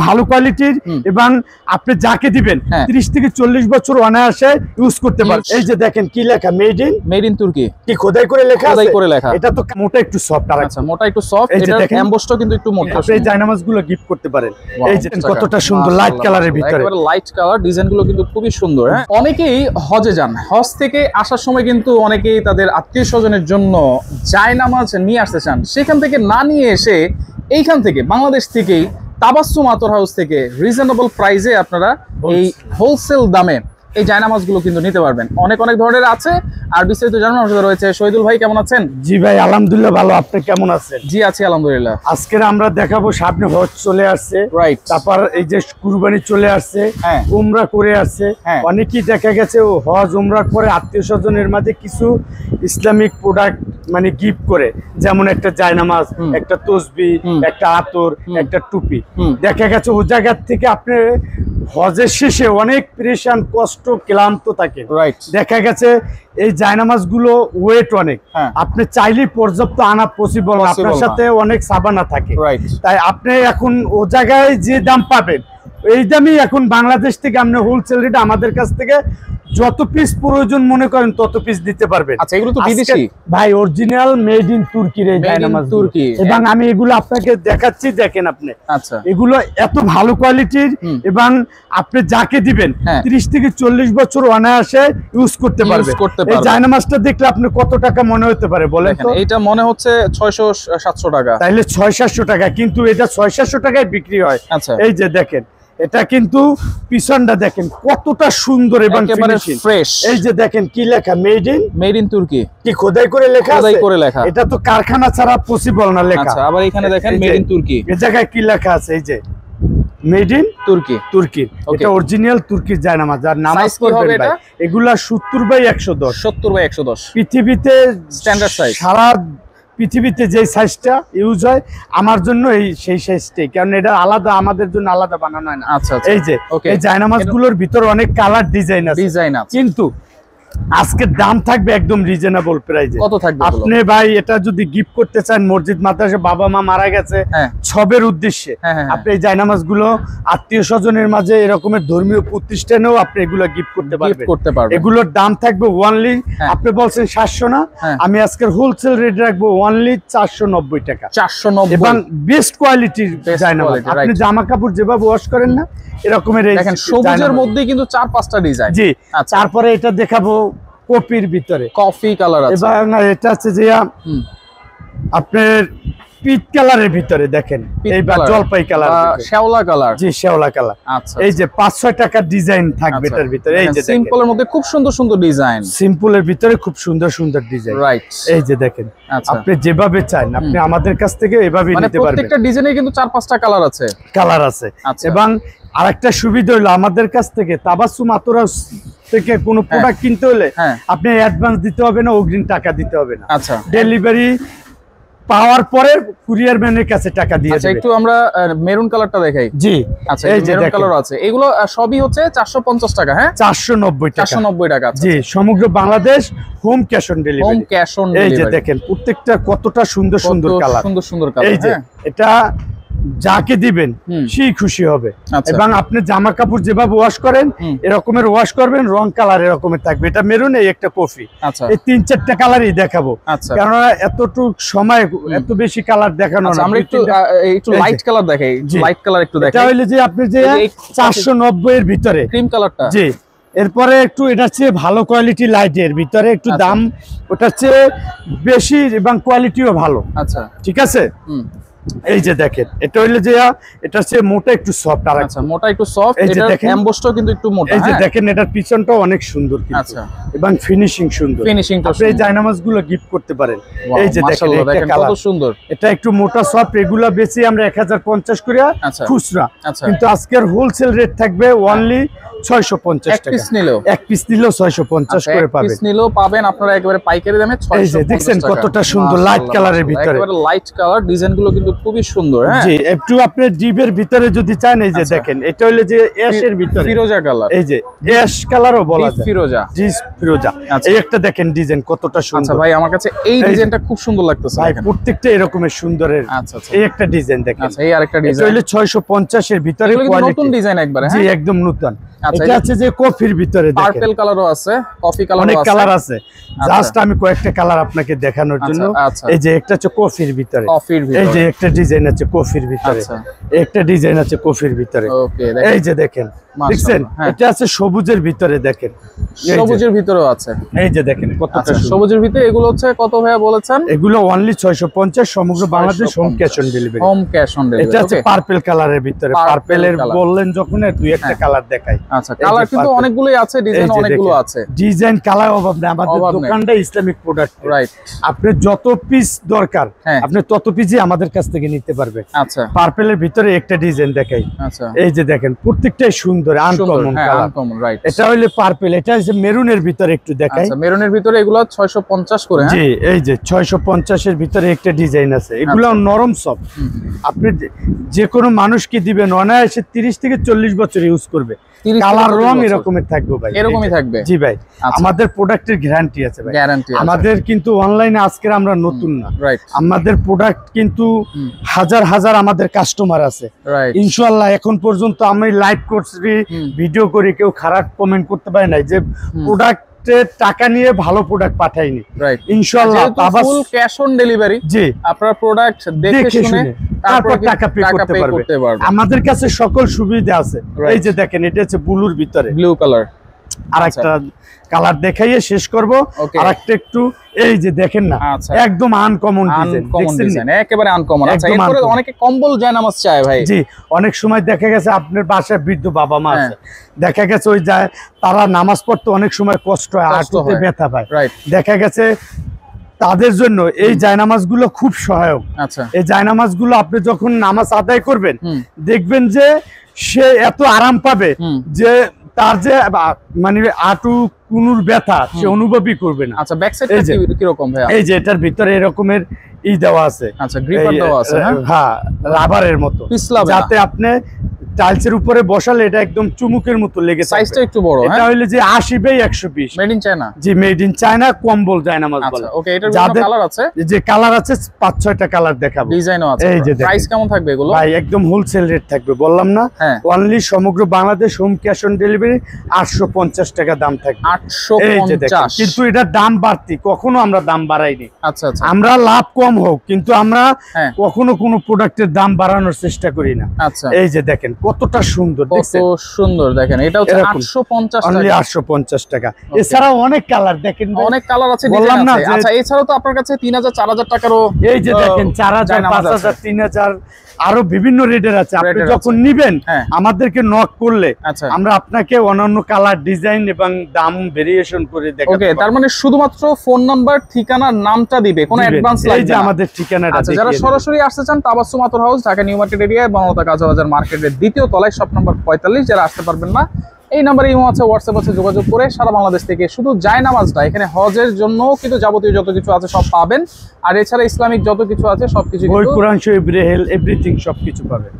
ভালো কোয়ালিটির এবং আপনি যাকে দিবেন 30 থেকে 40 বছর অনায়াসে ইউজ করতে পারবেন। এই যে দেখেন কি লেখা, মেড ইন তুর্কি, কি খোদাই করে লেখা আছে, খোদাই করে লেখা। এটা তো মোটা একটু সফট। আচ্ছা, মোটা একটু সফট, এটার এমবসটা কিন্তু একটু মোটা। আপনি এই জায়নামাজগুলো গিফট করতে পারেন। এই যে কতটা সুন্দর লাইট কালারের ভিতরে, একেবারে লাইট কালার, ডিজাইনগুলো কিন্তু খুবই সুন্দর। হ্যাঁ, অনেকেই হজে যান, হজ থেকে আসার সময় কিন্তু অনেকেই তাদের আত্মীয়-স্বজনের জন্য জায়নামাজ নিয়ে আসতে চান, সেখান থেকে না নিয়ে এসে এইখান থেকে বাংলাদেশ থেকেই তাবাসসুম আতর হাউস থেকে রিজনেবল প্রাইসে আপনারা এই হোলসেল দামে এই জায়নামাজগুলো কিন্তু নিতে পারবেন। অনেক ধরনের আছে। আর বিস্তারিত জানানোর সাথে রয়েছে শহীদুল ভাই। কেমন আছেন? জি ভাই, আলহামদুলিল্লাহ ভালো। আপনি কেমন আছেন? জি আছি আলহামদুলিল্লাহ। আজকে আমরা দেখাবো, সামনে হজ চলে আসছে, রাইট, তারপর এই যে কুরবানি চলে আসছে, উমরা করে আসছে। অনেকেই দেখা গেছে হজ উমরার পরে আত্মীয় স্বজনের মাঝে কিছু ইসলামিক প্রোডাক্ট মানে গিফট করে, যেমন একটা জায়নামাজ, একটা তসবিহ, একটা আতর, একটা টুপি। দেখা গেছে ও জায়গা থেকে আপনি হজের শেষে অনেক পরেশান, কষ্ট, ক্লান্ত থাকে। দেখা গেছে এই জায়নামাজ গুলো ওয়েট অনেক, আপনি চাইলেই পর্যাপ্ত আনা পসিবল, আপনার সাথে অনেক সাবানা থাকে। তাই আপনি এখন ও জায়গায় যে দাম পাবেন এই দামই এখন বাংলাদেশ থেকে আপনি হোলসেল রেট আমাদের কাছ থেকে যত পিস প্রয়োজন মনে করেন তত পিস দিতে পারবেন। আচ্ছা, এগুলো তো বিদেশি ভাই, অরিজিনাল মেড ইন তুর্কি রে জায়নামাজ, তুর্কি। এবং আমি এগুলো আপনাকে দেখাচ্ছি, দেখেন আপনি। আচ্ছা, এগুলো এত ভালো কোয়ালিটির এবং আপনি যাকে দিবেন 30 থেকে 40 বছর অনায়াসে ইউজ করতে পারবেন। এই জায়নামাজটা দেখলে আপনি কত টাকা মনে হতে পারে বলেন তো? এটা মনে হচ্ছে 600-700 টাকা। তাইলে 600-700 টাকা, কিন্তু এটা 600-700 টাকায় বিক্রি হয়। আচ্ছা, এই যে দেখেন, এটা কিন্তু পিছনটা দেখেন কতটা সুন্দর এবং ফ্রেশ। এই যে দেখেন কি লেখা, মেড ইন তুর্কি, কি খোদাই করে লেখা আছে, খোদাই করে লেখা। এটা তো কারখানা ছাড়া পসিবল না লেখা। আচ্ছা, আবার এখানে দেখেন মেড ইন তুর্কি, এই জায়গায় কি লেখা আছে, এই যে মেড ইন তুর্কি, তুর্কি। এটা অরিজিনাল তুর্কির জায়নামাজ। আর নামাজ পড়বেন ভাই, এগুলা 70/110, 70/110 পৃথিবীতে স্ট্যান্ডার্ড সাইজ। সারা পৃথিবীতে যে সাইজটা ইউজ হয় আমার জন্য সেই সাইজটাই, কারণ এটা আলাদা, আমাদের জন্য আলাদা বানানো হয় না। আচ্ছা, এই যে এই জায়নামাজগুলোর ভিতর অনেক কালার ডিজাইন আছে, কিন্তু আজকের দাম থাকবে একদম রিজনেবল প্রাইসে। কত থাকবে আপনি ভাই? এটা যদি গিফট করতে চান, মসজিদ মাদ্রাসা, বাবা মা মারা গেছে, সবের উদ্দেশ্যে আপনি এই জায়নামাজগুলো আত্মীয় স্বজনের মাঝে এরকমের ধর্মীয় প্রতিষ্ঠানেও আপনি এগুলো গিফট করতে পারবেন। এগুলোর দাম থাকবে ওনলি, আপনি বলছেন 700 না, আমি আজকের হোলসেল রেট রাখবো ওনলি 490 টাকা। 490, এবং বেস্ট কোয়ালিটির জায়নামাজ। আপনি জামা কাপড় যেভাবে ওয়াশ করেন না এরকমের, দেখেন সবুজের মধ্যে কিন্তু 4-5টা ডিজাইন। জি, তারপরে এটা দেখাবো কপির ভিতরে, কফি কালার আছে, এবং এটা আছে যে আপনার পিট কালারের ভিতরে, দেখেন এইবার জলপাই কালার, শ্যাওলা কালার। জি, শ্যাওলা কালার। আচ্ছা, এই যে 5-6 টাকার ডিজাইন থাকবে এটার ভিতরে। এই যে সিম্পলের মধ্যে খুব সুন্দর সুন্দর ডিজাইন, সিম্পলের ভিতরে খুব সুন্দর সুন্দর ডিজাইন। রাইট, এই যে দেখেন, আপনি যেভাবে চান আপনি আমাদের কাছ থেকে এভাবে নিতে পারবেন। প্রত্যেকটা ডিজাইনে কিন্তু 4-5টা কালার আছে, এবং আরেকটা সুবিধা হলো আমাদের কাছ থেকে তাবাসসুম আতর হাউস থেকে কোনো প্রোডাক্ট কিনতে হলে আপনি অ্যাডভান্স দিতে হবে না, অগ্রিম টাকা দিতে হবে না। আচ্ছা, ডেলিভারি পাওয়ার পরে কুরিয়ার ম্যানের কাছে টাকা দিয়ে দেব। একটু আমরা মেরুন কালারটা দেখাই। জি, আচ্ছা, এই যে মেরুন কালার আছে, এগুলো সবই হচ্ছে 450 টাকা। হ্যাঁ, 490 টাকা, 490 টাকা। জি, সমগ্র Bangladesh home cash on delivery. Home cash on delivery. এই যে দেখেন প্রত্যেকটা কতটা সুন্দর সুন্দর কালার, সুন্দর সুন্দর কালার। এই যে এটা যাকে দিবেন সেই খুশি হবে। এবং আপনি জামা কাপড় যেভাবে ওয়াশ করেন এরকমের ওয়াশ করবেন, রং কালার এরকমের থাকবে। এটা মেরুন, এই একটা কফি, এই 3-4টা কালারই দেখাবো, কারণ এতটুক সময় এত বেশি কালার দেখানো না। আমরা একটু লাইট কালার দেখাই, লাইট কালার একটু দেখাই। এটা হইলে যে আপনি যে 490 এর ভিতরে ক্রিম কালারটা, জি। এরপরে একটু এটা চেয়ে ভালো কোয়ালিটি লাইটের ভিতরে একটু দাম ওটার চেয়ে বেশি এবং কোয়ালিটিও ভালো। আচ্ছা, ঠিক আছে। এই যে দেখেন, এটা হইলে যে এটা হচ্ছে মোটা একটু সফট। আর আচ্ছা, মোটা একটু সফট, এটার এমবসটাও কিন্তু একটু মোটা। এই যে দেখেন, এটার পিছনটাও অনেক সুন্দর কিন্তু। আচ্ছা, এবং ফিনিশিং সুন্দর, ফিনিশিংটা আপনি এই জায়নামাজগুলো গিফট করতে পারেন। এই যে দেখেন, এটা কত সুন্দর, এটা একটু মোটা সফট। এগুলা বেশি আমরা 1050 করে খুচরা, কিন্তু আজকের হোলসেল রেট থাকবে অনলি 650 টাকা। এক পিস নিলেও 650 করে পাবেন। পিস নিলেও পাবেন আপনারা একেবারে পাইকারি দামে 650 টাকা। এই যে দেখছেন কতটা সুন্দর লাইট কালারের ভিতরে, একেবারে লাইট কালার, ডিজাইনগুলো কিন্তু কিন্তু খুবই সুন্দর। হ্যাঁ জি, একটু আপনি ডিপের ভিতরে যদি চান, এই যে দেখেন এটা হলো যে অ্যাশের ভিতরে ফিরোজা কালার, এই যে অ্যাশ কালারও বলা যায়, ফিরোজা, জি ফিরোজা। এই একটা দেখেন ডিজাইন কতটা সুন্দর। আচ্ছা ভাই, আমার কাছে এই ডিজাইনটা খুব সুন্দর লাগতেছে ভাই, প্রত্যেকটা এরকমের সুন্দরের। আচ্ছা আচ্ছা, এই একটা ডিজাইন দেখেন। আচ্ছা, এই আরেকটা ডিজাইন, এটা হলো 650 এর ভিতরে কোয়ালিটি, নতুন ডিজাইন একবারে। জি একদম নতুন। আচ্ছা, এটা আছে যে কফির ভিতরে দেখেন, পার্পল কালারও আছে, কফি কালারও আছে, অনেক কালার আছে। জাস্ট আমি কয়েকটা কালার আপনাকে দেখানোর জন্য। এই যে একটা আছে কফির ভিতরে, এই যে একটা ডিজাইন আছে কফির ভিতরে, একটা ডিজাইন আছে কফির ভিতরে। ওকে, এই যে দেখেন, দেখছেন এটা আছে সবুজের ভিতরে, দেখেন সবুজের ভিতরেও আছে। এই যে দেখেন কতটা সবুজের ভিতরে। এগুলো হচ্ছে কত ভাইয়া বলেছেন? এগুলো অনলি 650, সমগ্র Bangladesh home cash on delivery. Home cash on delivery. এটা আছে পার্পল কালারের ভিতরে, পার্পলের বললেন যখন দুই একটা কালার দেখাই। আচ্ছা, কালার কিন্তু অনেকগুলোই আছে, ডিজাইন অনেকগুলো আছে। ডিজাইন কালার অভাব নেই, আমাদের দোকানটা ইসলামিক প্রোডাক্ট, রাইট। আপনি যত পিস দরকার আপনি তত পিসই আমাদের কাছ থেকে নিতে পারবেন। আচ্ছা, পার্পলের ভিতরে একটা ডিজাইন দেখাই। আচ্ছা, এই যে দেখেন প্রত্যেকটাই সুন্দর, আনকমন কালার। রাইট, এটা হইলে পার্পল, এটা হচ্ছে মেরুনের ভিতরে একটু দেখাই। আচ্ছা, মেরুনের ভিতরে এগুলো 650 করে। জি, এই যে 650 এর ভিতরে একটা ডিজাইন আছে। এগুলো নরম সফট, আপনি যে কোনো মানুষকে দিবেন অনায়াসে 30 থেকে 40 বছর ইউজ করবে। কালার রং এরকমের থাকবে ভাই, এরকমই থাকবে। জি ভাই, আমাদের প্রোডাক্টের গ্যারান্টি আছে ভাই, গ্যারান্টি। আমাদের কিন্তু অনলাইনে আজকে আমরা নতুন না, রাইট। আমাদের প্রোডাক্ট কিন্তু হাজার হাজার আমাদের কাস্টমার আছে, রাইট। ইনশাআল্লাহ এখন পর্যন্ত আমি লাইভ করছি, ভিডিও করি, কেউ খারাপ কমেন্ট করতে পারে না যে প্রোডাক্ট টাকা নিয়ে ভালো প্রোডাক্ট পাঠাইনি। রাইট, ইনশাআল্লাহ ফুল ক্যাশ অন ডেলিভারি। জি, আপনার প্রোডাক্ট দেখে শুনে তারপর টাকা পে করতে পারবে। আমাদের কাছে সকল সুবিধা আছে। এই যে দেখেন এটা হচ্ছে ব্লুর ভিতরে, ব্লু কালার। আরেকটা কালার দেখাইয়ে শেষ করব। আরেকটা একটু এই যে দেখেন না, একদম আনকমন ডিজাইন, একেবারে আনকমন। আচ্ছা, এরপরে অনেকে কম্বল জায়নামাজ চায় ভাই। জি, অনেক সময় দেখা গেছে আপনার বাসায় বৃদ্ধ বাবা মা আছে, দেখা গেছে ওই যায় তারা নামাজ পড়তে অনেক সময় কষ্ট হয়, হাঁটুতে ব্যথা পায়, দেখা গেছে তাদের জন্য এই জায়নামাজগুলো খুব সহায়ক। আচ্ছা, এই জায়নামাজগুলো আপনি যখন নামাজ আদায় করবেন দেখবেন যে সে এত আরাম পাবে যে তার যে মানে হাঁটু কুনুর ব্যথা সে অনুভবই করবে না। আচ্ছা, ব্যাক সাইডটা কি রকম ভাই? এই যে এটার ভিতরে এরকমের দেওয়া আছে। আচ্ছা, গ্রিপার দেওয়া আছে। হ্যাঁ, রাবারের মতো, যাতে আপনি টাইলসের উপরে বসালে এটা একদম চুমুকের মতো লেগে। সাইজটা একটু বড়। এটা হইলে যে 80 বাই 120, মেড ইন চায়না। জি, মেড ইন চায়না কম্বল জায়নামাজ বলে। ওকে, এটার বিভিন্ন কালার আছে, যে কালার আছে 5-6টা কালার দেখাবো, ডিজাইনও আছে। এই যে প্রাইস কেমন থাকবে এগুলো? ভাই একদম হোলসেল রেট থাকবে, বললাম না, অনলি সমগ্র Bangladesh home cash on delivery 850 টাকা দাম থাকবে। 850। কিন্তু এটার দাম বাড়তি, কখনো আমরা দাম বাড়াইনি। আচ্ছা আচ্ছা, আমরা লাভ কম হোক কিন্তু আমরা কখনো কোনো প্রোডাক্টের দাম বাড়ানোর চেষ্টা করি না। আচ্ছা, এই যে দেখেন কতটা সুন্দর, কত সুন্দর দেখেন। এটা হচ্ছে 850 টাকা, অনলি 850 টাকা। এছাড়াও অনেক কালার দেখেন, অনেক কালার আছে, বললাম না। আচ্ছা, এছাড়াও তো আপনার কাছে 3000 4000 টাকারও, এই যে দেখেন 4000 5000 3000 আরো বিভিন্ন রেটের আছে। আপনি যখন নিবেন আমাদেরকে নক করলে আমরা আপনাকে অন্যান্য কালার, ডিজাইন এবং দাম ভেরিয়েশন করে দেখাবো। ওকে, তার মানে শুধুমাত্র ফোন নাম্বার, ঠিকানা, নামটা দিবে, কোনো অ্যাডভান্স লাগবে না। এই যে আমাদের ঠিকানাটা। আচ্ছা, যারা সরাসরি আসতে চান তাবাসসুম আতর হাউস, ঢাকা নিউ মার্কেট এরিয়ায়, বাংলাদেশ কাঁচাবাজার মার্কেটের দ্বিতীয় তলায়, শপ নাম্বার 45। যারা আসতে পারবেন না, এই নাম্বারে ইমো আছে, হোয়াটসঅ্যাপ আছে, যোগাযোগ করে সারা বাংলাদেশ থেকে শুধু জায়নামাজটা, এখানে হজের জন্য কিন্তু যাবতীয় যত কিছু আছে সব পাবেন। আর এছাড়া ইসলামিক যত কিছু আছে সবকিছু, বই, কোরআন শরীফ, রেহেল, এভরিথিং সবকিছু পাবেন।